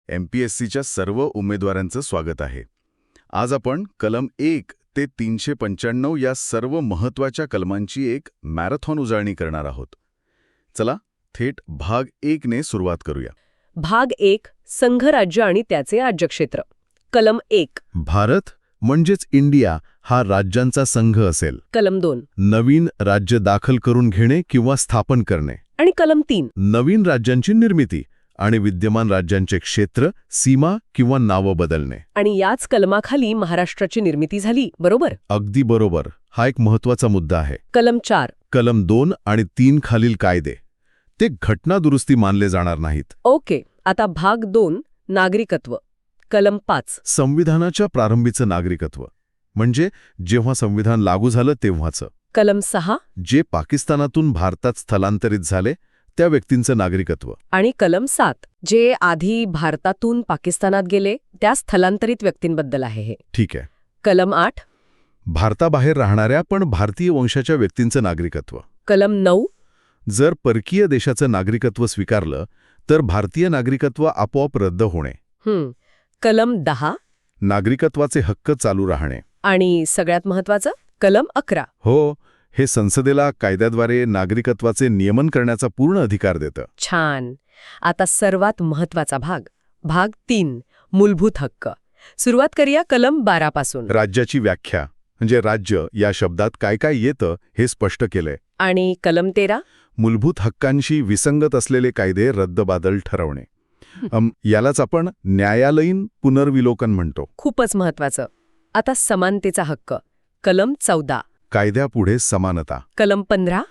MPSCच्या सर्व उमेदवारांचं स्वागत आहे. आज आपण कलम 1 ते 395 या सर्व महत्त्वाच्या कलमांची एक मॅरेथॉन उजळणी करणार आहोत. चला थेट भाग 1 ने सुरुवात करूया. भाग 1 संघराज्य आणि त्याचे राज्यक्षेत्र. कलम 1. भारत म्हणजेच इंडिया हा राज्यांचा संघ असेल. कलम 2. नवीन राज्य दाखल करून घेणे किंवा स्थापन करणे. आणि कलम 3. नवीन राज्यांची निर्मिती आणि विद्यमान राज्यांचे क्षेत्र, सीमा किंवा नावं बदलणे. आणि याच कलमाखाली महाराष्ट्राची निर्मिती झाली, बरोबर? अगदी बरोबर. हा एक महत्त्वाचा मुद्दा आहे. कलम 4. कलम 2 आणि 3 खालील कायदे ते घटनादुरुस्ती मानले जाणार नाहीत. ओके. आता भाग 2 नागरिकत्व. कलम 5. संविधानाच्या प्रारंभीचं नागरिकत्व म्हणजे जेव्हा संविधान लागू झालं तेव्हाचं. कलम 6. जे पाकिस्तानातून भारतात स्थलांतरित झाले त्या व्यक्तींचं नागरिकत्व. आणि कलम 7. जे आधी भारतातून पाकिस्तानात गेले त्या स्थलांतरित व्यक्तींबद्दल आहे हे. ठीक आहे. कलम 8. भारताबाहेर राहणाऱ्या पण भारतीय वंशाच्या व्यक्तींचं नागरिकत्व. कलम 9. जर परकीय देशाचं नागरिकत्व स्वीकारलं तर भारतीय नागरिकत्व आपोआप रद्द होणे. कलम 10. नागरिकत्वाचे हक्क चालू राहणे. आणि सगळ्यात महत्वाचं कलम 11. हो, हे संसदेला कायद्याद्वारे नागरिकत्वाचे नियमन करण्याचा पूर्ण अधिकार देतं. छान. आता सर्वात महत्वाचा भाग. भाग 3 मूलभूत हक्क. सुरुवात करूया कलम 12 पासून. राज्याची व्याख्या म्हणजे राज्य या शब्दात काय काय येतं हे स्पष्ट केलंय. आणि कलम 13. मूलभूत हक्कांशी विसंगत असलेले कायदे रद्दबादल ठरवणे. यालाच आपण न्यायालयीन पुनर्विलोकन म्हणतो. खूपच महत्वाचं. आता समानतेचा हक्क. कलम 14. कायद्यापुढे समानता. कलम 15.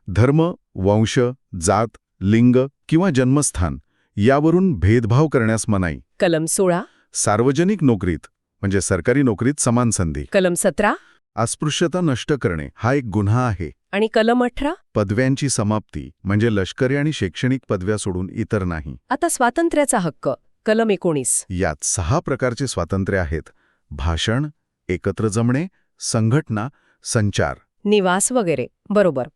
धर्म, वंश, जात, लिंग किंवा जन्मस्थान यावरून भेदभाव करण्यास मनाई. कलम 16. सार्वजनिक नोकरीत म्हणजे सरकारी नोकरीत समान संधी. कलम 17. अस्पृश्यता नष्ट करणे हा एक गुन्हा आहे. आणि कलम 18. पदव्यांची समाप्ती म्हणजे लष्करी आणि शैक्षणिक पदव्या सोडून इतर नाही. आता स्वातंत्र्याचा हक्क. कलम 19. यात 6 प्रकारचे स्वातंत्र्य आहेत. भाषण, एकत्र जमणे, संघटना, संचार, निवास वगैरे. बरोबर.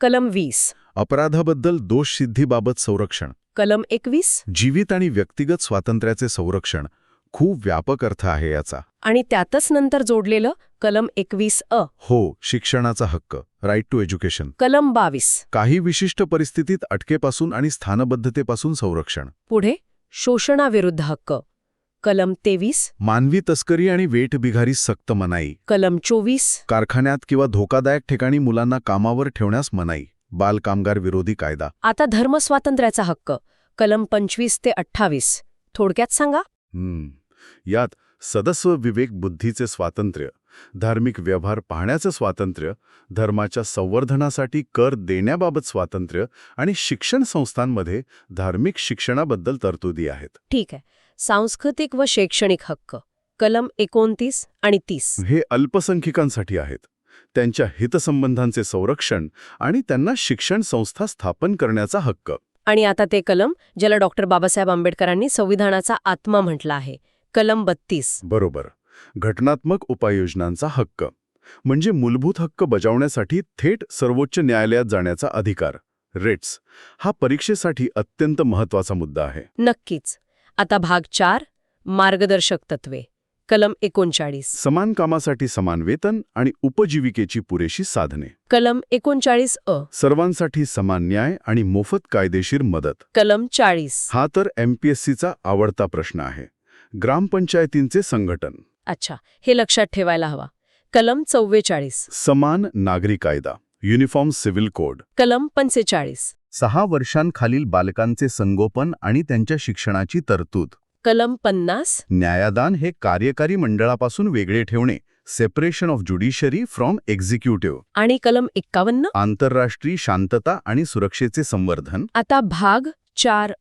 कलम 20. अपराधाबद्दल दोषसिद्धीबाबत संरक्षण. कलम 21. जीवित आणि व्यक्तिगत स्वातंत्र्याचे संरक्षण. खूप व्यापक अर्थ आहे याचा. आणि त्यातच नंतर जोडलेलं कलम 21 हो, शिक्षणाचा हक्क, राईट टू एज्युकेशन. कलम 22. काही विशिष्ट परिस्थितीत अटकेपासून आणि स्थानबद्धतेपासून संरक्षण. पुढे शोषणाविरुद्ध हक्क. कलम 23. मानवी तस्करी आणि वेठबिगारी सक्त मनाई. कलम 24. कारखान्यात किंवा धोकादायक ठिकाणी मुलांना कामावर ठेवण्यास मनाई. बालकामगार विरोधी कायदा. आता धर्मस्वातंत्र्याचा हक्क. कलम 25 ते 28. थोडक्यात सांगा. यात सदस्व विवेक बुद्धीचे स्वातंत्र्य, धार्मिक व्यवहार पाहण्याचं स्वातंत्र्य, धर्माच्या संवर्धनासाठी कर देण्याबाबत स्वातंत्र्य आणि शिक्षण संस्थांमध्ये धार्मिक शिक्षणाबद्दल तरतुदी आहेत. ठीक आहे. सांस्कृतिक व शैक्षणिक हक्क. कलम 29 आणि 30. हे अल्पसंख्याकांसाठी आहेत. त्यांच्या हितसंबंधांचे संरक्षण आणि त्यांना शिक्षण संस्था स्थापन करण्याचा हक्क. आणि आता ते कलम ज्याला डॉक्टर बाबासाहेब आंबेडकरांनी संविधानाचा आत्मा म्हटला आहे. कलम 32. बरोबर. घटनात्मक उपाययोजनांचा हक्क म्हणजे मूलभूत हक्क बजावण्यासाठी थेट सर्वोच्च न्यायालयात जाण्याचा अधिकार. रेट्स हा परीक्षेसाठी अत्यंत महत्त्वाचा मुद्दा आहे. नक्कीच. आता भाग 4 मार्गदर्शक तत्वे. कलम 39. समान कामासाठी समान वेतन आणि उपजीविकेची पुरेशी साधने. कलम 39 सर्वांसाठी समान न्याय आणि मोफत कायदेशीर मदत. कलम 40. हा तर MPSCचा आवडता प्रश्न आहे. ग्रामपंचायतींचे संघटन. अच्छा, हे लक्षात ठेवायला हवा. कलम 44. समान नागरी कायदा, युनिफॉर्म सिव्हिल कोड. कलम 45. 6 वर्षांखालील बालकांचे संगोपन आणि त्यांच्या शिक्षणाची तरतूद. कलम 50. न्यायदान हे कार्यकारी मंडळापासून वेगळे ठेवणे, separation of judiciary from executive. आणि कलम 51. आंतरराष्ट्रीय शांतता आणि सुरक्षेचे संवर्धन. आता भाग 4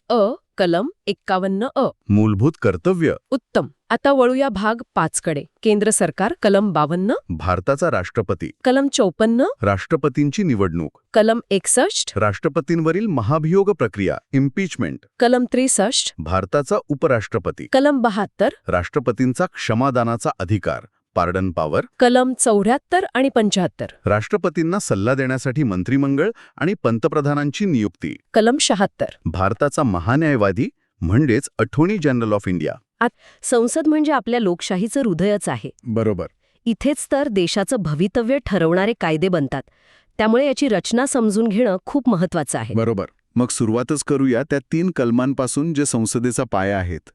कलम 51 मूलभूत कर्तव्य. उत्तम. आता वळूया भाग 5 कडे. केंद्र सरकार. कलम 52. भारताचा राष्ट्रपती. कलम 54. राष्ट्रपतींची निवडणूक. कलम 61. राष्ट्रपतींवरील महाभियोग प्रक्रिया, इम्पीचमेंट. कलम 63. भारताचा उपराष्ट्रपती. कलम 72. राष्ट्रपतींचा क्षमादानाचा अधिकार, पार्डन पॉवर. कलम 74 आणि 75. राष्ट्रपतींना सल्ला देण्यासाठी मंत्रिमंडळ आणि पंतप्रधानांची नियुक्ती. कलम 76. भारताचा महान्यायवादी, म्हणजेच अटॉर्नी जनरल ऑफ इंडिया. संसद म्हणजे आपल्या लोकशाहीचं हृदयच आहे. बरोबर. इथेच तर देशाचं भवितव्य ठरवणारे कायदे बनतात. त्यामुळे याची रचना समजून घेणं खूप महत्वाचं आहे. बरोबर. मग सुरुवातच करूया त्या 3 कलमांपासून जे संसदेचा पाया आहेत.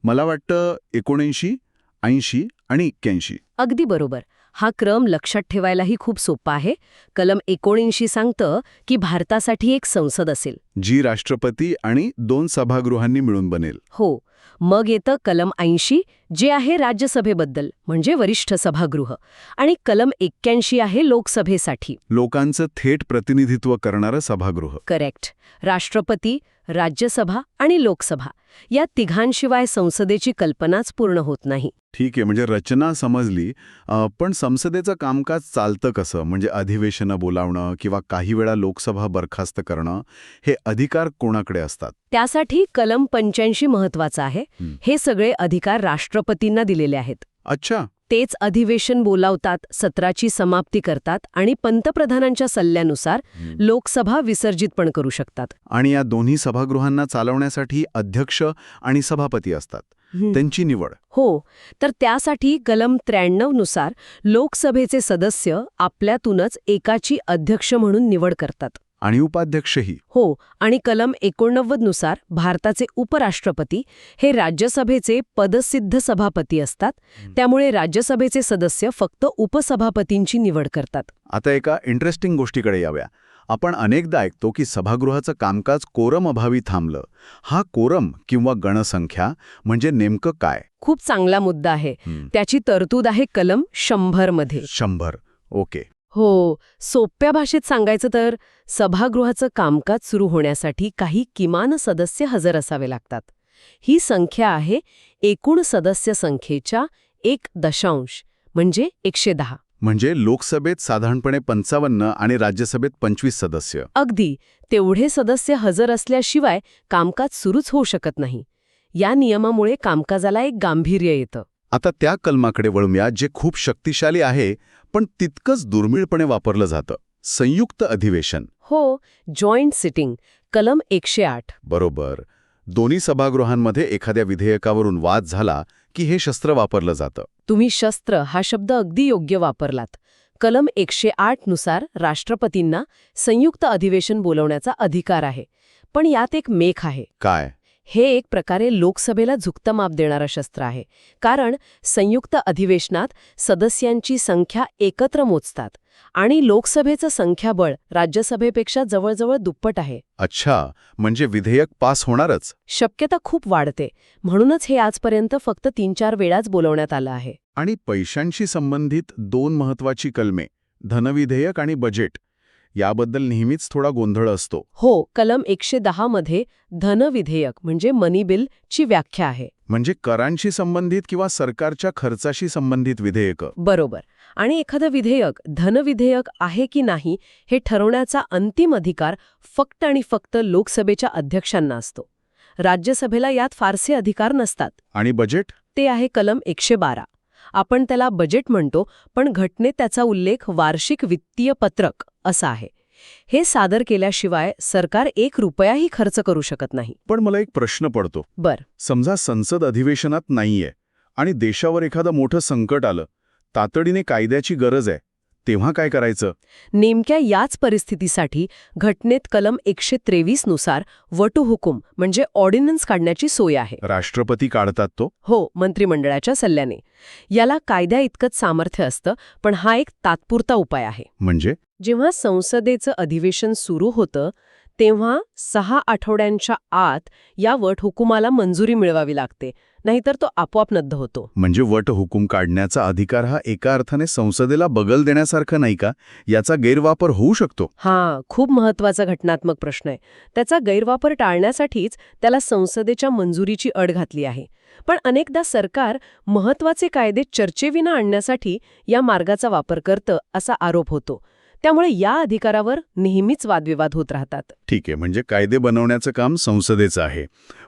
मला वाटतं 79, 80 आणि 81. अगदी बरोबर. हा क्रम लक्षात ठेवायलाही खूप सोपा आहे. कलम 79 सांगतं की भारतासाठी एक संसद असेल. जी राष्ट्रपती आणि 2 सभागृहांनी मिळून बनेल. हो. मग येतं कलम 80 जे आहे राज्यसभेबद्दल म्हणजे वरिष्ठ सभागृह, आणि कलम 81 आहे लोकसभेसाठी. लोकांचं थेट प्रतिनिधित्व करणारं सभागृह. करेक्ट. राष्ट्रपती, राज्यसभा आणि लोकसभा या तिघांशिवाय संसदेची कल्पनाच पूर्ण होत नाही. ठीक आहे, म्हणजे रचना समजली. पण संसदेचं कामकाज चालतं कसं? म्हणजे अधिवेशनं बोलावणं किंवा काही वेळा लोकसभा बरखास्त करणं, हे अधिकार कोणाकडे असतात? त्यासाठी कलम 85 महत्वाचा आहे. हे सगळे अधिकार राष्ट्रपतींना दिलेले आहेत. अच्छा. तेच अधिवेशन बोलावतात, सत्राची समाप्ती करतात आणि पंतप्रधानांच्या सल्ल्यानुसार लोकसभा विसर्जित पण करू शकतात. आणि या दोन्ही सभागृहांना चालवण्यासाठी अध्यक्ष आणि सभापती असतात. त्यांची निवड. हो. तर त्यासाठी कलम 93 नुसार लोकसभेचे सदस्य आपल्यातूनच एकाची अध्यक्ष म्हणून निवड करतात. आणि उपाध्यक्षही. हो. आणि कलम 89 नुसार भारताचे उपराष्ट्रपती हे राज्यसभेचे पदसिद्ध सभापती असतात. त्यामुळे राज्यसभेचे सदस्य फक्त उपसभापतींची निवड करतात. आता एका इंटरेस्टिंग गोष्टीकडे याव्या. आपण अनेकदा ऐकतो की सभागृहाचं कामकाज कोरम अभावी थांबलं. हा कोरम किंवा गणसंख्या म्हणजे नेमकं काय? खूप चांगला मुद्दा आहे. त्याची तरतूद आहे कलम 100 मध्ये. 100. ओके. हो. सोप्या भाषेत सांगायचं तर सभागृहाचं कामकाज सुरू होण्यासाठी काही किमान सदस्य हजर असावे लागतात. ही संख्या आहे एकूण सदस्य संख्येच्या 1 म्हणजे 110. म्हणजे लोकसभेत साधारणपणे 55 आणि राज्यसभेत 25 सदस्य. अगदी. तेवढे सदस्य हजर असल्याशिवाय कामकाज सुरूच होऊ शकत नाही. या नियमामुळे कामकाजाला एक गांभीर्य येतं. आता त्या कलमाकडे वळूया जे खूप शक्तिशाली आहे पण तितकंच दुर्मिळपणे वापरलं जातं. संयुक्त अधिवेशन. हो. Joint sitting. कलम 108. बरोबर. दोन्ही सभागृहांमध्ये एखाद्या विधेयकावरून वाद झाला की हे शस्त्र वापरलं जातं. तुम्ही शस्त्र हा शब्द अगदी योग्य वापरलात. कलम 108 नुसार राष्ट्रपतींना संयुक्त अधिवेशन बोलवण्याचा अधिकार आहे. पण यात एक मेख आहे. काय? हे एक प्रकारे लोकसभेला झुकतं माप देणारं शस्त्र आहे. कारण संयुक्त अधिवेशनात सदस्यांची संख्या एकत्र मोजतात आणि लोकसभेचं संख्याबळ राज्यसभेपेक्षा जवळजवळ दुप्पट आहे. अच्छा, म्हणजे विधेयक पास होणारच. शक्यता खूप वाढते. म्हणूनच हे आजपर्यंत फक्त 3-4 वेळाच बोलवण्यात आलं आहे. आणि पैशांशी संबंधित 2 महत्वाची कलमे, धनविधेयक आणि बजेट, याबद्दल नेहमीच थोडा गोंधळ असतो. हो. कलम 110 मध्ये धनविधेयक म्हणजे मनी बिल ची व्याख्या आहे. म्हणजे करांशी संबंधित किंवा सरकारच्या खर्चाशी संबंधित विधेयकं. बरोबर. आणि एखादं विधेयक धनविधेयक आहे की नाही हे ठरवण्याचा अंतिम अधिकार फक्त आणि फक्त लोकसभेच्या अध्यक्षांना असतो. राज्यसभेला यात फारसे अधिकार नसतात. आणि बजेट? ते आहे कलम 112. आपण त्याला बजेट म्हणतो, पण घटनेत त्याचा उल्लेख वार्षिक वित्तीय पत्रक असा आहे. हे सादर केल्याशिवाय सरकार 1 रुपयाही खर्च करू शकत नाही. पण मला एक प्रश्न पडतो. बर. समजा संसद अधिवेशनात नाहीये आणि देशावर एखादं मोठं संकट आलं, तातडीने कायद्याची गरज आहे, तेव्हा काय करायचं? नेमक्या याच परिस्थितीसाठी घटनेत कलम 123 नुसार वटहुकूम म्हणजे ऑर्डिनन्स काढण्याची सोय आहे. राष्ट्रपती काढतात तो? हो, मंत्रिमंडळाच्या सल्ल्याने. याला कायद्या इतकंच सामर्थ्य असतं, पण हा एक तात्पुरता उपाय आहे. म्हणजे? जेव्हा संसदेचं अधिवेशन सुरू होतं तेव्हा 6 आठवड्यांच्या आत या वटहुकुमाला मंजुरी मिळवावी लागते, नाहीतर तो आपोआप नद्द होतो. म्हणजे वटहुकूम काढण्याचा अधिकार हा एका अर्थाने संसदेला बगल देण्यासारखा नाही का? याचा गैरवापर होऊ शकतो? हां, खूप महत्वाचा घटनात्मक प्रश्न आहे. त्याचा गैरवापर टाळण्यासाठीच त्याला संसदेच्या मंजुरीची अट घातली आहे. पण अनेकदा सरकार महत्वाचे कायदे चर्चेविना आणण्यासाठी या मार्गाचा वापर करतं असा आरोप होतो. त्यामुळे या अधिकारावर नेहमीच वादविवाद होत राहतात. ठीक आहे, म्हणजे कायदे बनवण्याचं काम संसदेचं आहे.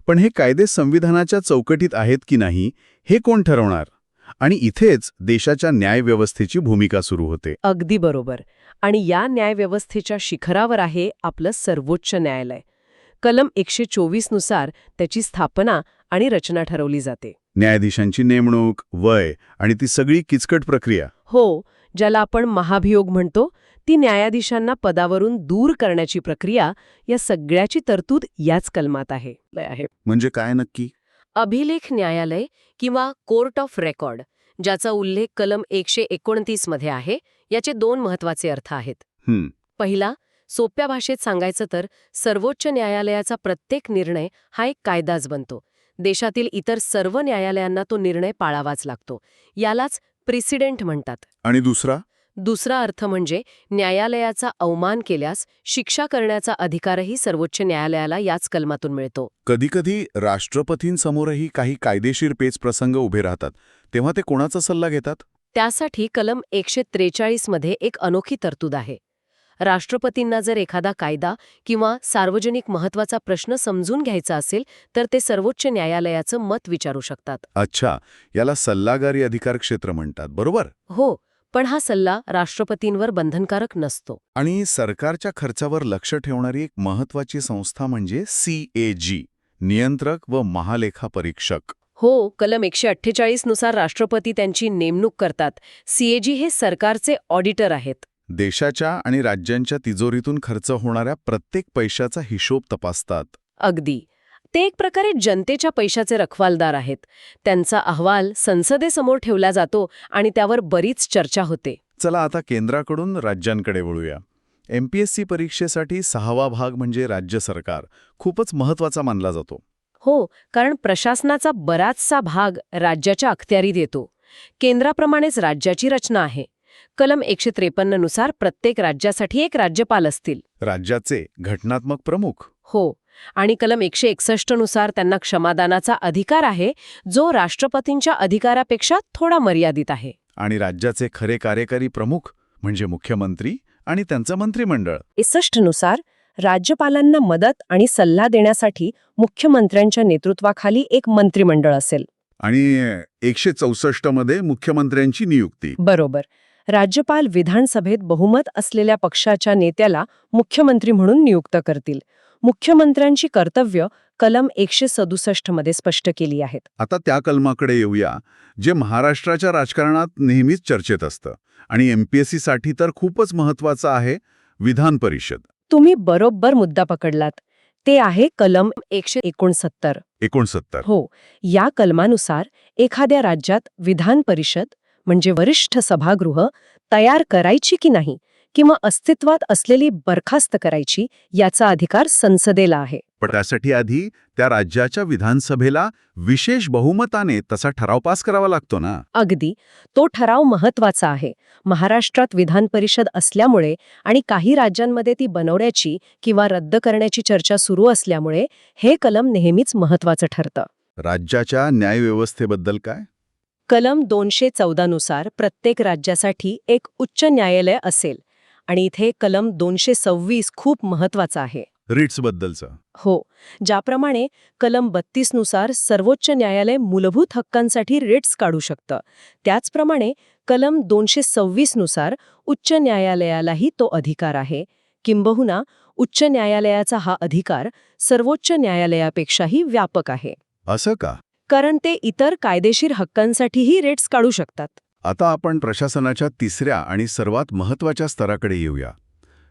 पण हे कायदे संविधानाच्या चौकटीत आहेत की नाही हे कोण ठरवणार? आणि इथेच देशाच्या न्यायव्यवस्थेची भूमिका सुरू होते. अगदी बरोबर. आणि या न्यायव्यवस्थेच्या शिखरावर आहे आपलं सर्वोच्च न्यायालय. कलम 124 नुसार त्याची स्थापना आणि रचना ठरवली जाते. न्यायाधीशांची नेमणूक, वय आणि ती सगळी किचकट प्रक्रिया. हो, ज्याला आपण महाभियोग म्हणतो, ती न्यायाधीशांना पदावरून दूर करण्याची प्रक्रिया, या सगळ्याची तरतूद याच कलमात आहे. म्हणजे काय नक्की? अभिलेख न्यायालय किंवा कोर्ट ऑफ रेकॉर्ड, ज्याचा उल्लेख कलम 129 मध्ये आहे, याचे 2 महत्वाचे अर्थ आहेत. पहिला, सोप्या भाषेत सांगायचं तर सर्वोच्च न्यायालयाचा प्रत्येक निर्णय हा एक कायदाच बनतो. देशातील इतर सर्व न्यायालयांना तो निर्णय पाळावाच लागतो. यालाच प्रेसिडेंट म्हणतात. आणि दुसरा अर्थ म्हणजे न्यायालयाचा अवमान केल्यास शिक्षा करण्याचा अधिकारही सर्वोच्च न्यायालयाला याच कलमातून मिळतो. कधीकधी राष्ट्रपतींसमोरही काही कायदेशीर पेचप्रसंग उभे राहतात, तेव्हा ते कोणाचा सल्ला घेतात? त्यासाठी कलम 143 मध्ये एक अनोखी तरतूद आहे. राष्ट्रपतींना जर एखादा कायदा किंवा सार्वजनिक महत्वाचा प्रश्न समजून घ्यायचा असेल तर ते सर्वोच्च न्यायालयाचं मत विचारू शकतात. अच्छा, याला सल्लागारी अधिकार क्षेत्र म्हणतात, बरोबर? हो, पण हा सल्ला राष्ट्रपतींवर बंधनकारक नसतो. आणि सरकारच्या खर्चावर लक्ष ठेवणारी एक महत्वाची संस्था म्हणजे CAG, नियंत्रक व महालेखा परीक्षक. हो, कलम 148 नुसार राष्ट्रपती त्यांची नेमणूक करतात. CAG हे सरकारचे ऑडिटर आहेत. देशाच्या आणि राज्यांच्या तिजोरीतून खर्च होणाऱ्या प्रत्येक पैशाचा हिशोब तपासतात. अगदी. ते एक प्रकारे जनतेच्या पैशाचे रखवालदार आहेत. त्यांचा अहवाल संसदेसमोर ठेवला जातो आणि त्यावर बरीच चर्चा होते. चला आता केंद्राकडून राज्यांकडे वळूया. MPSC परीक्षेसाठी 6वा भाग म्हणजे राज्य सरकार खूपच महत्वाचा मानला जातो. हो, कारण प्रशासनाचा बराचसा भाग राज्याच्या अखत्यारीत येतो. केंद्राप्रमाणेच राज्याची रचना आहे. कलम 153 नुसार प्रत्येक राज्यासाठी एक राज्यपाल असतील. राज्याचे घटनात्मक प्रमुख. हो, आणि कलम 161 नुसार त्यांना क्षमादानाचा अधिकार आहे, जो राष्ट्रपतींच्या अधिकारापेक्षा थोडा मर्यादित आहे. आणि राज्याचे खरे कार्यकारी प्रमुख म्हणजे मुख्यमंत्री आणि त्यांचं मंत्रिमंडळ. 61 नुसार राज्यपालांना मदत आणि सल्ला देण्यासाठी मुख्यमंत्र्यांच्या नेतृत्वाखाली एक मंत्रिमंडळ असेल. आणि 164 मध्ये मुख्यमंत्र्यांची नियुक्ती. बरोबर. राज्यपाल विधानसभेत बहुमत असलेल्या पक्षाच्या नेत्याला मुख्यमंत्री म्हणून नियुक्त करतील. मुख्यमंत्र्यांची कर्तव्य कलम 167 मध्ये स्पष्ट केली आहेत. आता त्या कलमाकडे येऊया, जे महाराष्ट्राच्या राजकारणात नेहमीच चर्चेत असतं आणि MPSC साठी तर खूपच महत्वाचं आहे, विधान परिषद. तुम्ही बरोबर मुद्दा पकडलात. ते आहे कलम 169. 69. हो, या कलमानुसार एखाद्या राज्यात विधान परिषद म्हणजे वरिष्ठ सभागृह तयार करायची की नाही किंवा अस्तित्वात असलेली बरखास्त करायची याचा अधिकार संसदेला आहे. पण त्यासाठी आधी त्या राज्याच्या विधानसभेला विशेष बहुमताने तसा ठराव पास करावा लागतो ना. अगदी. तो ठराव महत्वाचा आहे. महाराष्ट्रात विधान परिषद असल्यामुळे आणि काही राज्यांमध्ये ती बनवण्याची किंवा रद्द करण्याची चर्चा सुरू असल्यामुळे हे कलम नेहमीच महत्वाचं ठरतं. राज्याच्या न्यायव्यवस्थेबद्दल काय? कलम 214 नुसार प्रत्येक राज्यासाठी एक उच्च न्यायालय असेल आणि इथे कलम 226 खूप महत्वाचा आहे. रिट्स बद्दलचं. हो, ज्याप्रमाणे कलम 32 नुसार सर्वोच्च न्यायालय मूलभूत हक्कांसाठी रिट्स काढू शकतं, त्याचप्रमाणे कलम 226 नुसार उच्च न्यायालयालाही तो अधिकार आहे. किंबहुना उच्च न्यायालयाचा हा अधिकार सर्वोच्च न्यायालयापेक्षाही व्यापक आहे. असं का? कारण ते इतर कायदेशीर हक्कांसाठीही रिट्स काढू शकतात. आता आपण प्रशासनाच्या तिसऱ्या आणि सर्वात महत्वाच्या स्तराकडे येऊया,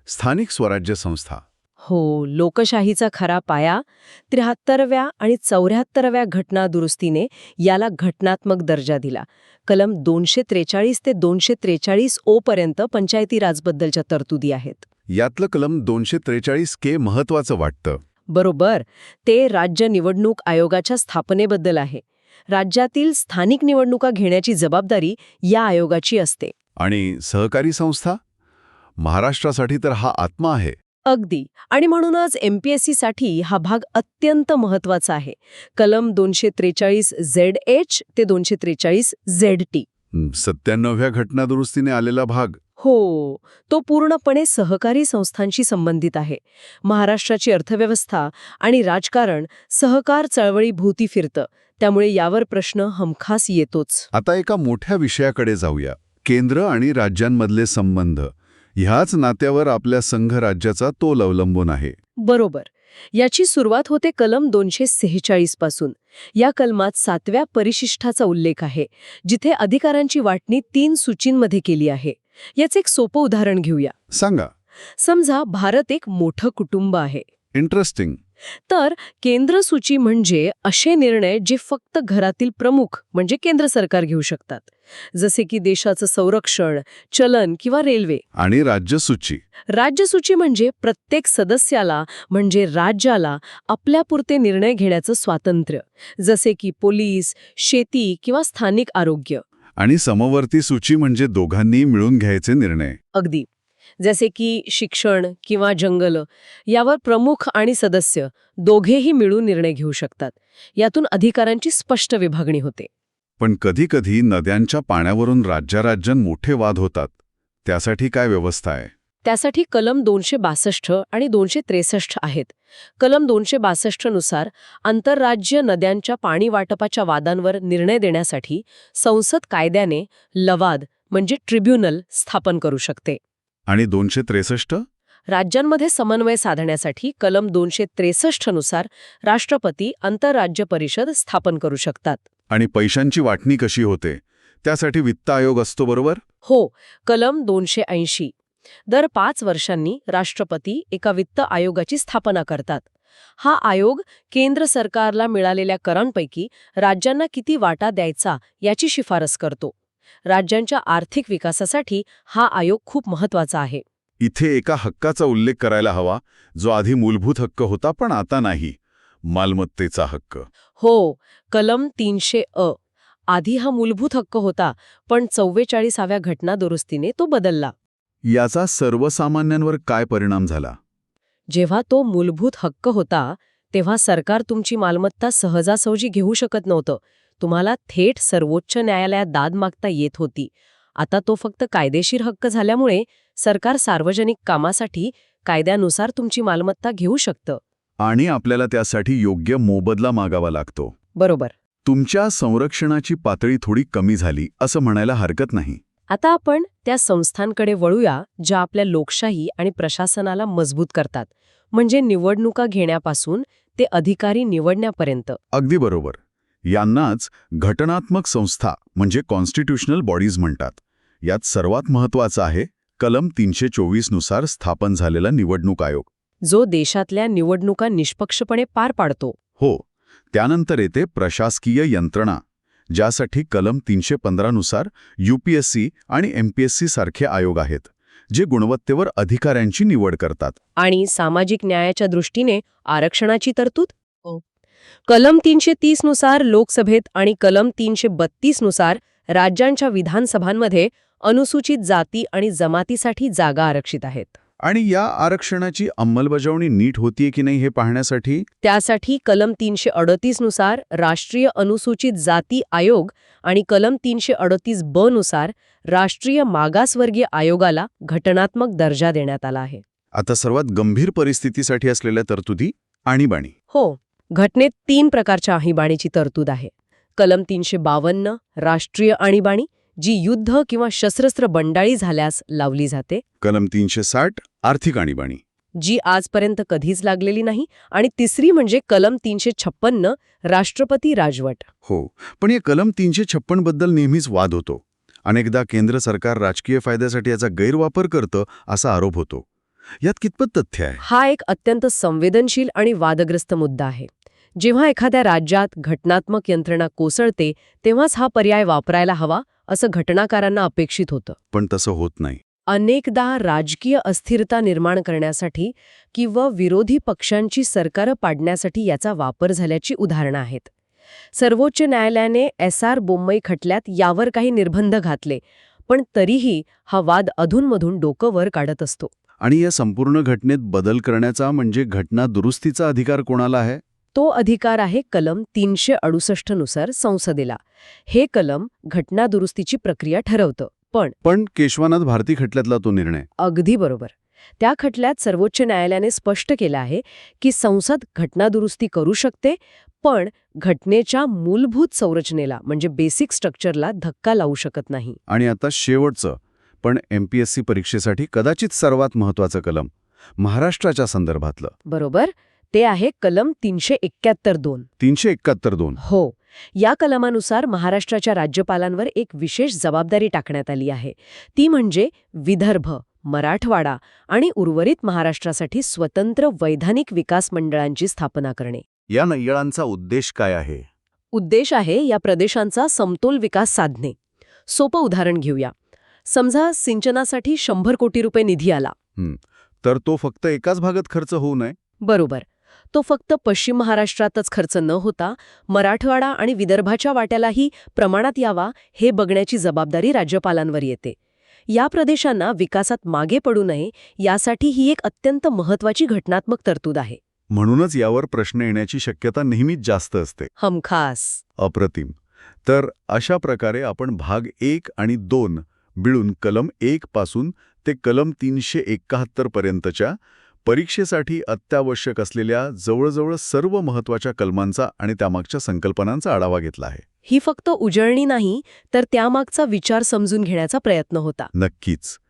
स्थानिक स्वराज्य संस्था. हो, लोकशाहीचा खरा पाया. 73व्या आणि 74व्या घटना दुरुस्तीने याला घटनात्मक दर्जा दिला. कलम 243 ते 243 ओ पर्यंत पंचायती राजबद्दलच्या तरतुदी आहेत. यातलं कलम 243K महत्वाचं वाटतं. बरोबर. ते राज्य निवडणूक आयोगाच्या स्थापनेबद्दल आहे. राज्यातील स्थानिक निवडणुका घेण्याची जबाबदारी या आयोगाची असते. आणि सहकारी संस्था? महाराष्ट्रासाठी तर हा आत्मा आहे. अगदी. आणि म्हणूनच MPSC साठी हा भाग अत्यंत महत्वाचा आहे. कलम 243 ZH ते 243 ZT. 97व्या घटना दुरुस्तीने आलेला भाग. हो, तो पूर्णपणे सहकारी संस्थांशी संबंधित आहे. महाराष्ट्राची अर्थव्यवस्था आणि राजकारण सहकार चळवळीभोवती फिरतं, त्यामुळे यावर प्रश्न हमखास येतोच. आता एका मोठ्या विषयाकडे जाऊया, केंद्र आणि राज्यांमधले संबंध. ह्याच नात्यावर आपल्या संघ राज्याचा तोल अवलंबून आहे. बरोबर. याची सुरुवात होते कलम 246 पासून. या कलमात 7व्या परिशिष्टाचा उल्लेख आहे, जिथे अधिकारांची वाटणी 3 सूचींमध्ये केली आहे. याचं एक सोपं उदाहरण घेऊया. सांगा. समजा भारत एक मोठं कुटुंब आहे. इंटरेस्टिंग. तर केंद्र सूची म्हणजे असे निर्णय जे फक्त घरातील प्रमुख म्हणजे केंद्र सरकार घेऊ शकतात, जसे की देशाचं संरक्षण, चलन किंवा रेल्वे. आणि राज्यसूची. राज्यसूची म्हणजे प्रत्येक सदस्याला म्हणजे राज्याला आपल्यापुरते निर्णय घेण्याचं स्वातंत्र्य, जसे की पोलीस, शेती किंवा स्थानिक आरोग्य. आणि समवर्ती सूची म्हणजे दोघांनी मिळून घ्यायचे निर्णय. अगदी. जसे की शिक्षण किंवा जंगल यावर प्रमुख आणि सदस्य दोघेही मिळून निर्णय घेऊ शकतात. यातून अधिकारांची स्पष्ट विभागणी होते. पण कधी-कधी नद्यांच्या पाण्यावरून राज्यात मोठे वाद होतात. त्यासाठी काय व्यवस्था आहे? त्यासाठी कलम 262 आणि 263 आहेत. कलम 262 नुसार आंतरराज्य नद्यांच्या पाणी वाटपाच्या वादांवर निर्णय देण्यासाठी संसद कायद्याने लवाद म्हणजे ट्रिब्युनल स्थापन करू शकते. आणि 263? राज्यांमध्ये समन्वय साधण्यासाठी कलम 263 नुसार राष्ट्रपती आंतरराज्य परिषद स्थापन करू शकतात. आणि पैशांची वाटणी कशी होते? त्यासाठी वित्त आयोग असतो, बरोबर? हो, कलम 280. दर 5 वर्षांनी राष्ट्रपती एका वित्त आयोगाची स्थापना करतात. हा आयोग केंद्र सरकारला मिळालेल्या करांपैकी राज्यांना किती वाटा द्यायचा याची शिफारस करतो. राज्यांच्या आर्थिक विकासासाठी हा आयोग खूप महत्वाचा आहे. इथे एका हक्काचा उल्लेख करायला हवा, जो आधी मूलभूत हक्क होता पण आता नाही. मालमत्तेचा हक्क. हो, कलम 300 आधी हा मूलभूत हक्क होता, पण 44व्या घटना दुरुस्तीने तो बदलला. याचा सर्वसामान्यांवर काय परिणाम झाला? जेव्हा तो मूलभूत हक्क होता, तेव्हा सरकार तुमची मालमत्ता सहजासहजी घेऊ शकत नव्हतं. तुम्हाला थेट सर्वोच्च न्यायालयात दाद मागता येत होती. आता तो फक्त कायदेशीर हक्क झाल्यामुळे सरकार सार्वजनिक कामासाठी कायद्यानुसार तुमची मालमत्ता घेऊ शकतं. आणि आपल्याला त्यासाठी योग्य मोबदला मागावा लागतो. बरोबर. तुमच्या संरक्षणाची पातळी थोडी कमी झाली असं म्हणायला हरकत नाही. आता आपण त्या संस्थांकडे वळूया ज्या आपल्या लोकशाही आणि प्रशासनाला मजबूत करतात, म्हणजे निवडणुका घेण्यापासून ते अधिकारी निवडण्यापर्यंत. अगदी बरोबर. यांनाच घटनात्मक संस्था म्हणजे कॉन्स्टिट्यूशनल बॉडीज म्हणतात. यात सर्वात महत्त्वाचा आहे कलम 324 नुसार स्थापन झालेला निवडणूक आयोग, जो देशातल्या निवडणुका निष्पक्षपणे पार पाडतो. हो. त्यानंतर येते प्रशासकीय यंत्रणा, ज्यासाठी कलम 315 नुसार UPSC आणि MPSC सारखे आयोग आहेत, जे गुणवत्तेवर अधिकाऱ्यांची निवड करतात. आणि सामाजिक न्यायाच्या दृष्टीने आरक्षणाची तरतूद. कलम 330 नुसार लोकसभेत आणि कलम 332 नुसार राज्यांच्या विधानसभांमध्ये अनुसूचित जाती आणि जमातीसाठी जागा आरक्षित आहेत. आणि या आरक्षणाची अंमलबजावणी नीट होतीये की नाही हे पाहण्यासाठी त्यासाठी कलम 338 नुसार राष्ट्रीय अनुसूचित जाती आयोग आणि कलम 338(ब) नुसार राष्ट्रीय मागासवर्गीय आयोगाला घटनात्मक दर्जा देण्यात आला आहे. आता सर्वात गंभीर परिस्थितीसाठी असलेल्या तरतुदी आणीबाणी. हो, घटनेत 3 प्रकारच्या आणीबाणीची तरतूद आहे. कलम 352 राष्ट्रीय आणीबाणी, जी युद्ध किंवा शस्त्रस्त्र बंडाळी झाल्यास लावली जाते. कलम 360 आर्थिक आणीबाणी, जी आजपर्यंत कधीच लागलेली नाही. आणि तिसरी म्हणजे कलम 356 राष्ट्रपती राजवट. हो. पण या कलम 356 बद्दल नेहमीच वाद होतो. अनेकदा केंद्र सरकार राजकीय फायद्यासाठी याचा गैरवापर करतं असा आरोप होतो. यात कितपत तथ्य आहे? हा एक अत्यंत संवेदनशील आणि वादग्रस्त मुद्दा आहे. जेव्हा एखाद्या राज्यात घटनात्मक यंत्रणा कोसळते, तेव्हाच हा पर्याय वापरायला हवा असं घटनाकारांना अपेक्षित होतं. पण तसं होत नाही. अनेकदा राजकीय अस्थिरता निर्माण करण्यासाठी किंवा विरोधी पक्षांची सरकारं पाडण्यासाठी याचा वापर झाल्याची उदाहरणं आहेत. सर्वोच्च न्यायालयाने SR बोम्मई खटल्यात यावर काही निर्बंध घातले, पण तरीही हा वाद अधूनमधून डोकं वर काढत असतो. आणि या संपूर्ण घटनेत बदल करण्याचा म्हणजे घटना दुरुस्तीचा अधिकार कोणाला आहे? तो अधिकार आहे कलम 368 नुसार संसदेला. हे कलम घटना दुरुस्तीची प्रक्रिया ठरवतं. पण केशवानाथ भारती खटल्यातला तो निर्णय. अगदी बरोबर. त्या खटल्यात सर्वोच्च न्यायालयाने स्पष्ट केलं आहे की संसद घटनादुरुस्ती करू शकते, पण घटनेच्या मूलभूत संरचनेला म्हणजे बेसिक स्ट्रक्चरला धक्का लावू शकत नाही. आणि आता शेवटचं, पण MPSC परीक्षेसाठी कदाचित सर्वात महत्त्वाचं कलम, महाराष्ट्राच्या संदर्भातलं. बरोबर. ते आहे कलम 371(2). 371(2). हो. या कलमानुसार महाराष्ट्राच्या राज्यपालांवर एक विशेष जबाबदारी टाकण्यात आली आहे. ती म्हणजे विदर्भ, मराठवाडा आणि उर्वरित महाराष्ट्रासाठी स्वतंत्र वैधानिक विकास मंडळांची स्थापना करणे. या नय्यळांचा उद्देश काय आहे? उद्देश आहे या प्रदेशांचा समतोल विकास साधणे. सोपं उदाहरण घेऊया. समजा सिंचनासाठी 100 कोटी रुपये निधी आला. तर तो फक्त एकाच भागात खर्च होऊ नये. बरोबर. तो फक्त पश्चिम महाराष्ट्रातच खर्च न होता मराठवाडा आणि विदर्भाच्या वाट्यालाही प्रमाणात यावा हे बघण्याची जबाबदारी राज्यपालांवर येते. या प्रदेशांना विकासात मागे पडू नये यासाठी ही एक अत्यंत महत्त्वाची घटनात्मक तरतूद आहे. म्हणूनच यावर प्रश्न येण्याची शक्यता नेहमीच जास्त असते. हमखास. अप्रतिम. तर अशा प्रकारे आपण भाग 1 आणि 2 मिळून कलम 1 पासून ते कलम 371 पर्यंतच्या परीक्षेसाठी अत्यावश्यक असलेल्या जवळजवळ सर्व महत्त्वाच्या कलमांचा आणि त्यामागच्या संकल्पनांचा आढावा घेतला आहे. ही फक्त उजळणी नाही तर त्यामागचा विचार समजून घेण्याचा प्रयत्न होता. नक्कीच.